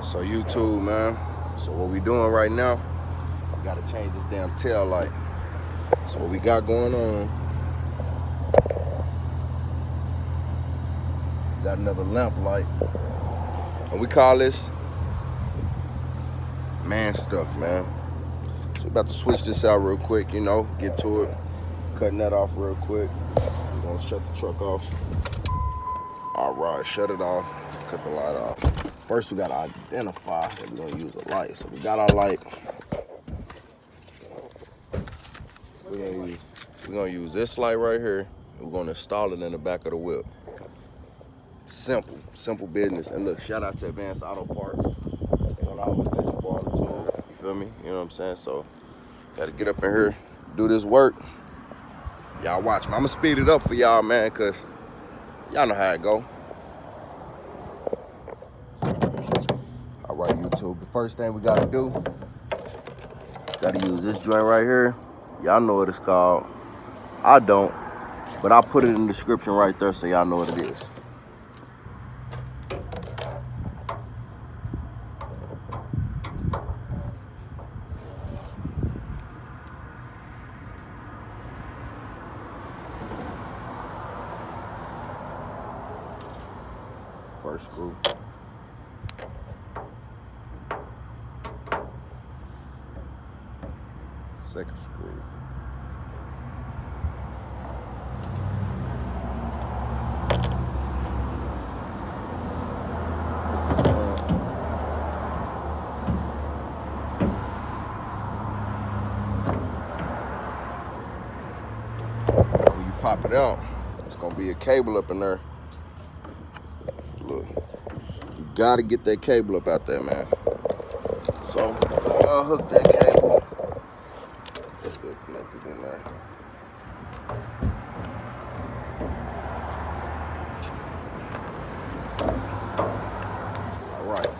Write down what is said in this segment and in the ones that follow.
So YouTube, man. So what we doing right now, we gotta change this damn tail light. So what we got going on, we got another lamp light. And we call this man stuff, man. So we about to switch this out real quick, you know, get to it. Cutting that off real quick. We're gonna shut the truck off. All right, shut it off, cut the light off. First, we gotta identify that we're gonna use a light. So we got our light. We're gonna use this light right here, and we're gonna install it in the back of the whip. Simple business. And look, shout out to Advanced Auto Parts. They don't always let you borrow the tool, you feel me? You know what I'm saying? So, gotta get up in here, do this work. Y'all watch me. I'm gonna speed it up for y'all, man, cause y'all know how it go. All right, YouTube, the first thing we gotta do, gotta use this joint right here. Y'all know what it's called. I don't, but I'll put it in the description right there so y'all know what it is. First screw. Second screw. When you pop it out, it's gonna be a cable up in there. Look, you gotta get that cable up out there, man. So, I'll hook that cable. Still connected in there. All right.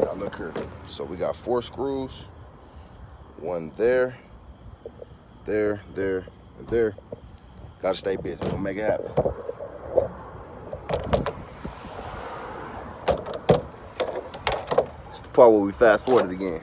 Now look here. So we got 4 screws. One there, there, and there. Gotta stay busy. We'll make it happen. It's the part where we fast forward it again.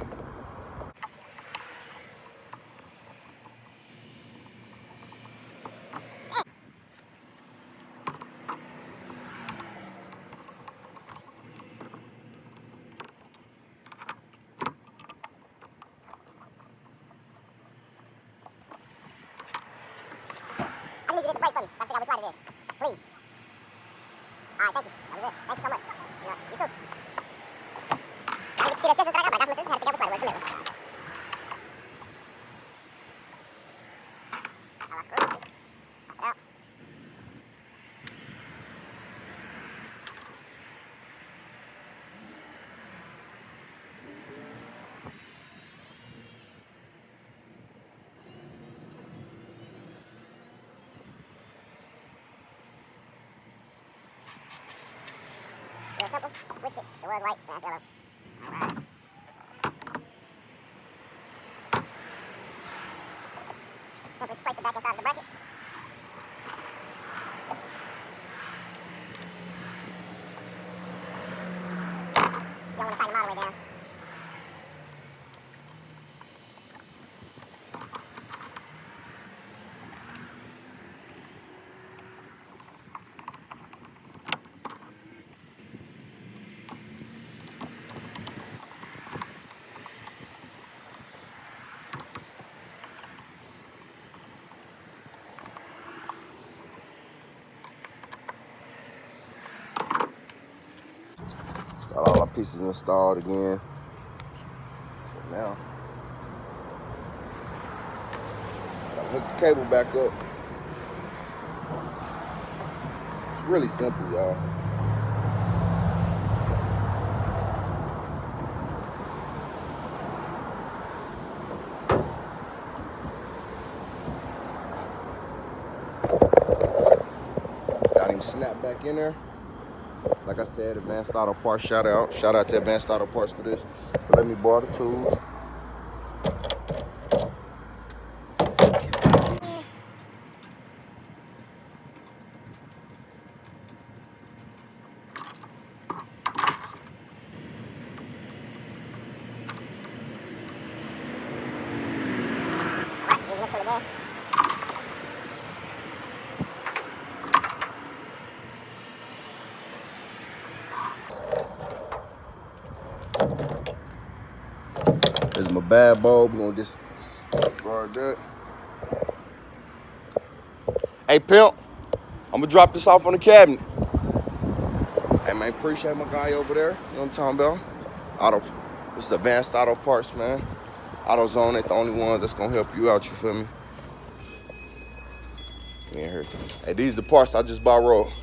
I need you to hit the brake for me, so I figure out which light it is. Please. All right, thank you. That was it. Thank you so much. You too. I need to see the assistance that I got, but I got some assistance. I had to figure out which light it was. Come here. I lost screws. Pop it out. Real simple. Switched it. It was white. Now it's yellow. All right. Simply place it back inside of the bracket. You don't want to tighten them all the way down. Got all our pieces installed again. So now, gotta hook the cable back up. It's really simple, y'all. Got him snapped back in there. Like I said, Advanced Auto Parts, shout out to Advanced Auto Parts for this, for letting me borrow the tools. bad bulb. We're gonna discard that. Hey, pimp, I'm gonna drop this off on the cabinet. Hey, man, appreciate my guy over there. You know what I'm talking about? This is Advanced Auto Parts, man. AutoZone ain't the only ones that's gonna help you out, you feel me? We in here. Hey, these the parts I just borrowed. You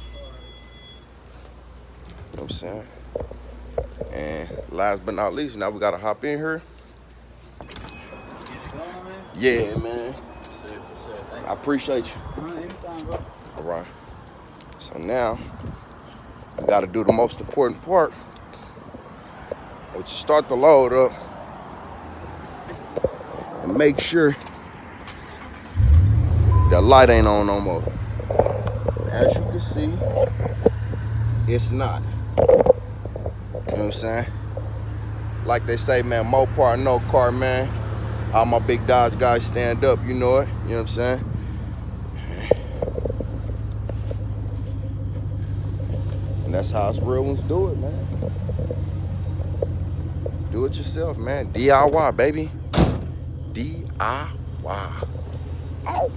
know what I'm saying? And last but not least, now we gotta hop in here. Get it going, man? Yeah, man. For sure. I appreciate you. Anytime, bro. All right. So now, we gotta do the most important part, which is start the load up and make sure the light ain't on no more. As you can see, it's not. You know what I'm saying? Like they say, man, more part, no car, man. All my big Dodge guys stand up, you know it. You know what I'm saying? And that's how us real ones do it, man. Do it yourself, man. DIY, baby. DIY. Oh.